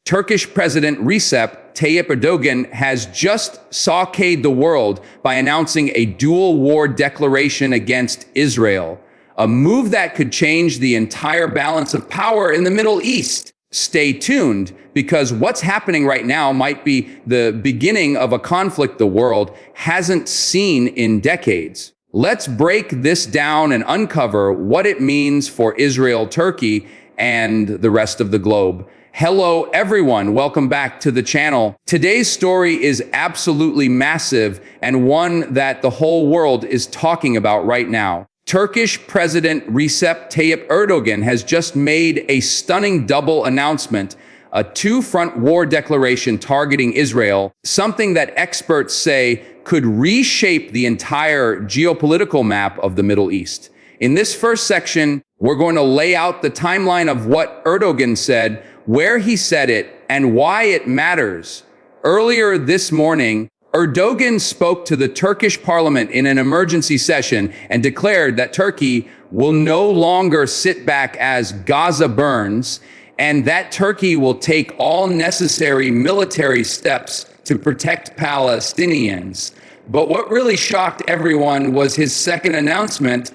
Turkish President Recep Tayyip Erdogan has just saucade the world by announcing a dual war declaration against Israel, a move that could change the entire balance of power in the Middle East. Stay tuned, because what's happening right now might be the beginning of a conflict the world hasn't seen in decades. Let's break this down and uncover what it means for Israel, Turkey, and the rest of the globe. Hello, everyone. Welcome back to the channel. Today's story is absolutely massive and one that the whole world is talking about right now. Turkish President Recep Tayyip Erdogan has just made a stunning double announcement, a two-front war declaration targeting Israel, something that experts say could reshape the entire geopolitical map of the Middle East. In this first section, we're going to lay out the timeline of what Erdogan said, where he said it, and why it matters. Earlier this morning, Erdogan spoke to the Turkish parliament in an emergency session and declared that Turkey will no longer sit back as Gaza burns, and that Turkey will take all necessary military steps to protect Palestinians. But what really shocked everyone was his second announcement,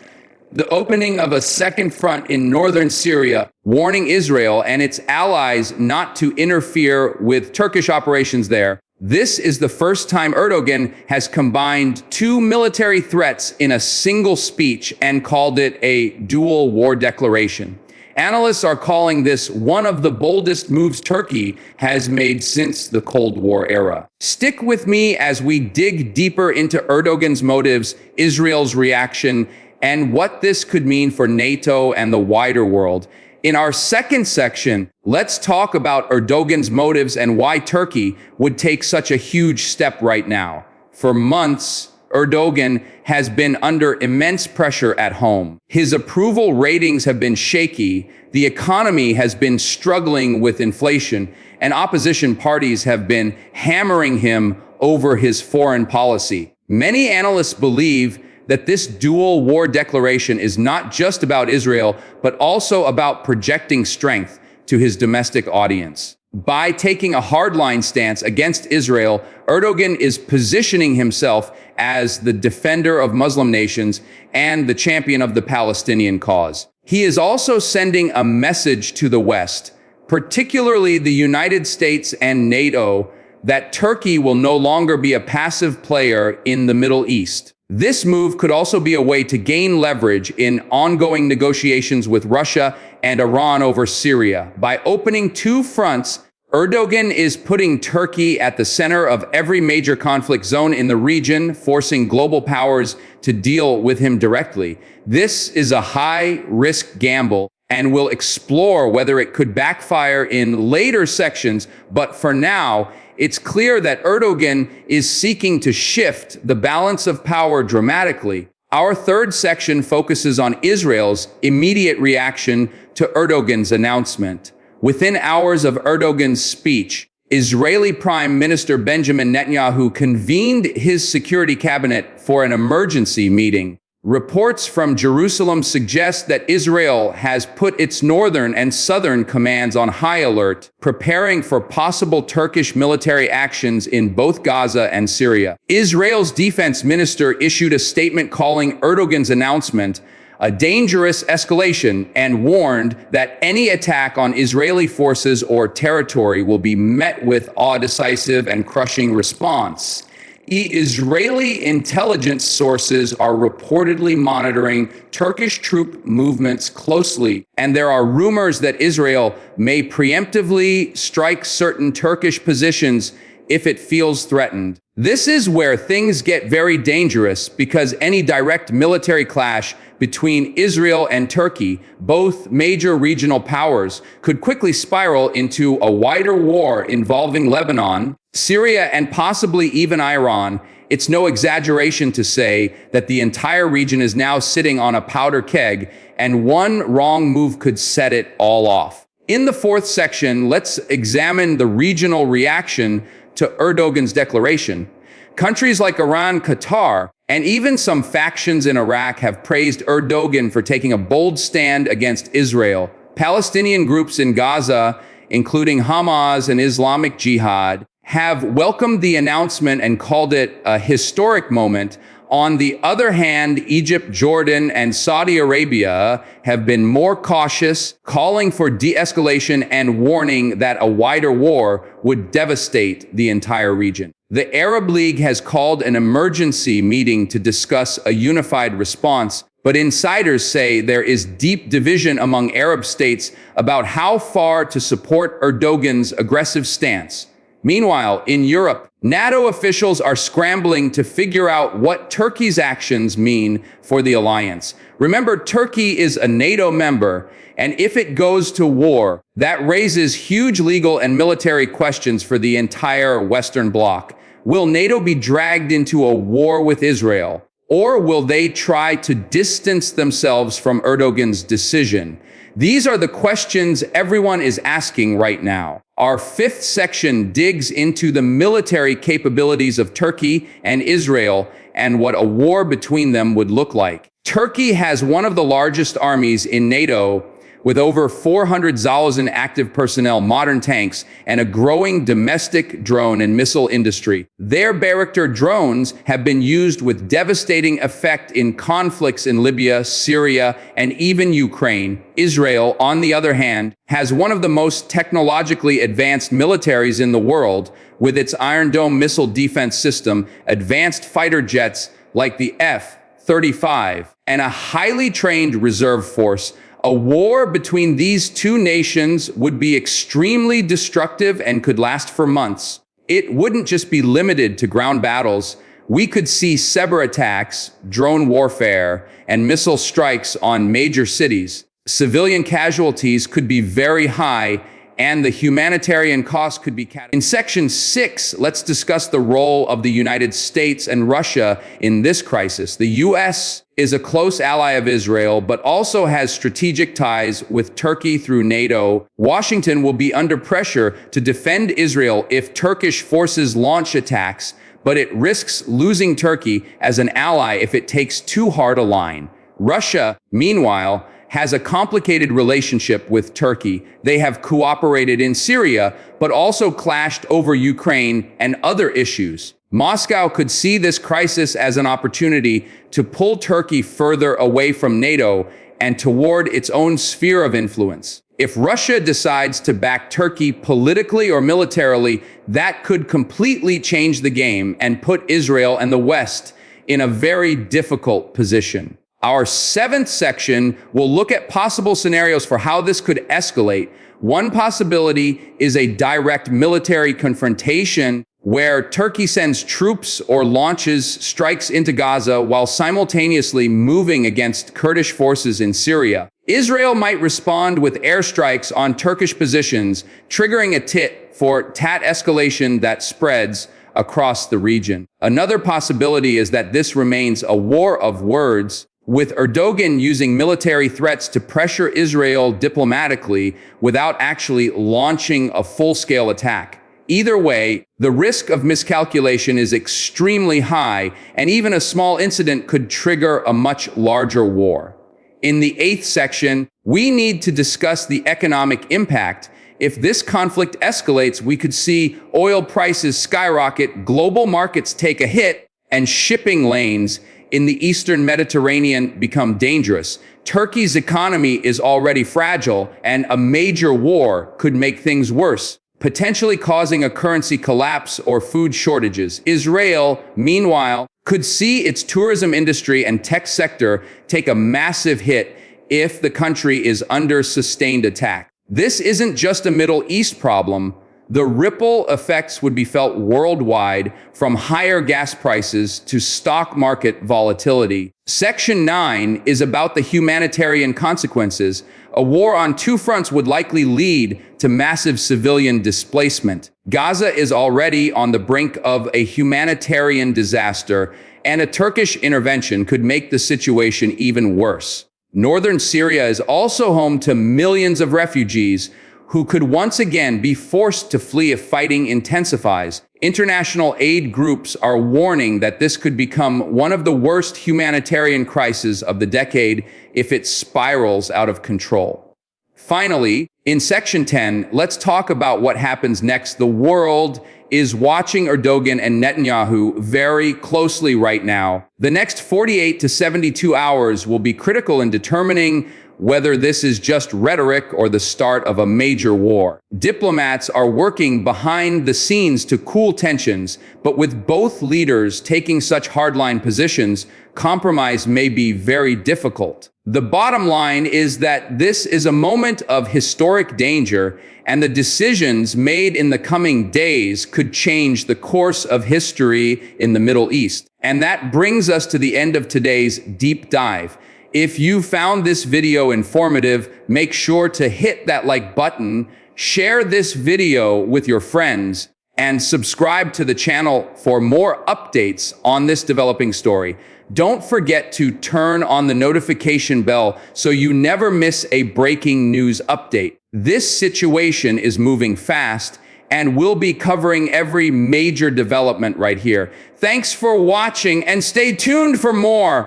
the opening of a second front in northern Syria, warning Israel and its allies not to interfere with Turkish operations there. This is the first time Erdogan has combined two military threats in a single speech and called it a dual war declaration. Analysts are calling this one of the boldest moves Turkey has made since the Cold War era. Stick with me as we dig deeper into Erdogan's motives, Israel's reaction, and what this could mean for NATO and the wider world. In our second section, let's talk about Erdogan's motives and why Turkey would take such a huge step right now. For months, Erdogan has been under immense pressure at home. His approval ratings have been shaky, the economy has been struggling with inflation, and opposition parties have been hammering him over his foreign policy. Many analysts believe that this dual war declaration is not just about Israel, but also about projecting strength to his domestic audience. By taking a hardline stance against Israel, Erdogan is positioning himself as the defender of Muslim nations and the champion of the Palestinian cause. He is also sending a message to the West, particularly the United States and NATO, that Turkey will no longer be a passive player in the Middle East. This move could also be a way to gain leverage in ongoing negotiations with Russia and Iran over Syria. By opening two fronts, Erdogan is putting Turkey at the center of every major conflict zone in the region, forcing global powers to deal with him directly. This is a high-risk gamble, and we'll explore whether it could backfire in later sections, but for now, it's clear that Erdogan is seeking to shift the balance of power dramatically. Our third section focuses on Israel's immediate reaction to Erdogan's announcement. Within hours of Erdogan's speech, Israeli Prime Minister Benjamin Netanyahu convened his security cabinet for an emergency meeting. Reports from Jerusalem suggest that Israel has put its northern and southern commands on high alert, preparing for possible Turkish military actions in both Gaza and Syria. Israel's defense minister issued a statement calling Erdogan's announcement a dangerous escalation and warned that any attack on Israeli forces or territory will be met with a decisive and crushing response. Israeli intelligence sources are reportedly monitoring Turkish troop movements closely, and there are rumors that Israel may preemptively strike certain Turkish positions if it feels threatened. This is where things get very dangerous, because any direct military clash between Israel and Turkey, both major regional powers, could quickly spiral into a wider war involving Lebanon, Syria, and possibly even Iran. It's no exaggeration to say that the entire region is now sitting on a powder keg, and one wrong move could set it all off. In the fourth section, let's examine the regional reaction to Erdogan's declaration. Countries like Iran, Qatar, and even some factions in Iraq have praised Erdogan for taking a bold stand against Israel. Palestinian groups in Gaza, including Hamas and Islamic Jihad, have welcomed the announcement and called it a historic moment. On the other hand, Egypt, Jordan, and Saudi Arabia have been more cautious, calling for de-escalation and warning that a wider war would devastate the entire region. The Arab League has called an emergency meeting to discuss a unified response, but insiders say there is deep division among Arab states about how far to support Erdogan's aggressive stance. Meanwhile, in Europe, NATO officials are scrambling to figure out what Turkey's actions mean for the alliance. Remember, Turkey is a NATO member, and if it goes to war, that raises huge legal and military questions for the entire Western Bloc. Will NATO be dragged into a war with Israel, or will they try to distance themselves from Erdogan's decision? These are the questions everyone is asking right now. Our fifth section digs into the military capabilities of Turkey and Israel and what a war between them would look like. Turkey has one of the largest armies in NATO, with over 400,000 active personnel, modern tanks, and a growing domestic drone and missile industry. Their Bayraktar drones have been used with devastating effect in conflicts in Libya, Syria, and even Ukraine. Israel, on the other hand, has one of the most technologically advanced militaries in the world, with its Iron Dome missile defense system, advanced fighter jets like the F-35, and a highly trained reserve force. A war between these two nations would be extremely destructive and could last for months. It wouldn't just be limited to ground battles. We could see cyber attacks, drone warfare, and missile strikes on major cities. Civilian casualties could be very high, and the humanitarian cost could be catastrophic. In Section 6, let's discuss the role of the United States and Russia in this crisis. The U.S. is a close ally of Israel, but also has strategic ties with Turkey through NATO. Washington will be under pressure to defend Israel if Turkish forces launch attacks, but it risks losing Turkey as an ally if it takes too hard a line. Russia, meanwhile, has a complicated relationship with Turkey. They have cooperated in Syria, but also clashed over Ukraine and other issues. Moscow could see this crisis as an opportunity to pull Turkey further away from NATO and toward its own sphere of influence. If Russia decides to back Turkey politically or militarily, that could completely change the game and put Israel and the West in a very difficult position. Our seventh section will look at possible scenarios for how this could escalate. One possibility is a direct military confrontation where Turkey sends troops or launches strikes into Gaza while simultaneously moving against Kurdish forces in Syria. Israel might respond with airstrikes on Turkish positions, triggering a tit-for-tat escalation that spreads across the region. Another possibility is that this remains a war of words, with Erdogan using military threats to pressure Israel diplomatically without actually launching a full-scale attack. Either way, the risk of miscalculation is extremely high, and even a small incident could trigger a much larger war. In the eighth section, we need to discuss the economic impact. If this conflict escalates, we could see oil prices skyrocket, global markets take a hit, and shipping lanes in the Eastern Mediterranean become dangerous. Turkey's economy is already fragile, and a major war could make things worse, potentially causing a currency collapse or food shortages. Israel, meanwhile, could see its tourism industry and tech sector take a massive hit if the country is under sustained attack. This isn't just a Middle East problem. The ripple effects would be felt worldwide, from higher gas prices to stock market volatility. Section 9 is about the humanitarian consequences. A war on two fronts would likely lead to massive civilian displacement. Gaza is already on the brink of a humanitarian disaster, and a Turkish intervention could make the situation even worse. Northern Syria is also home to millions of refugees who could once again be forced to flee if fighting intensifies. International aid groups are warning that this could become one of the worst humanitarian crises of the decade if it spirals out of control. Finally, in Section 10, let's talk about what happens next. The world is watching Erdogan and Netanyahu very closely right now. The next 48 to 72 hours will be critical in determining whether this is just rhetoric or the start of a major war. Diplomats are working behind the scenes to cool tensions, but with both leaders taking such hardline positions, compromise may be very difficult. The bottom line is that this is a moment of historic danger, and the decisions made in the coming days could change the course of history in the Middle East. And that brings us to the end of today's deep dive. If you found this video informative, make sure to hit that like button, share this video with your friends, and subscribe to the channel for more updates on this developing story. Don't forget to turn on the notification bell so you never miss a breaking news update. This situation is moving fast, and we'll be covering every major development right here. Thanks for watching, and stay tuned for more.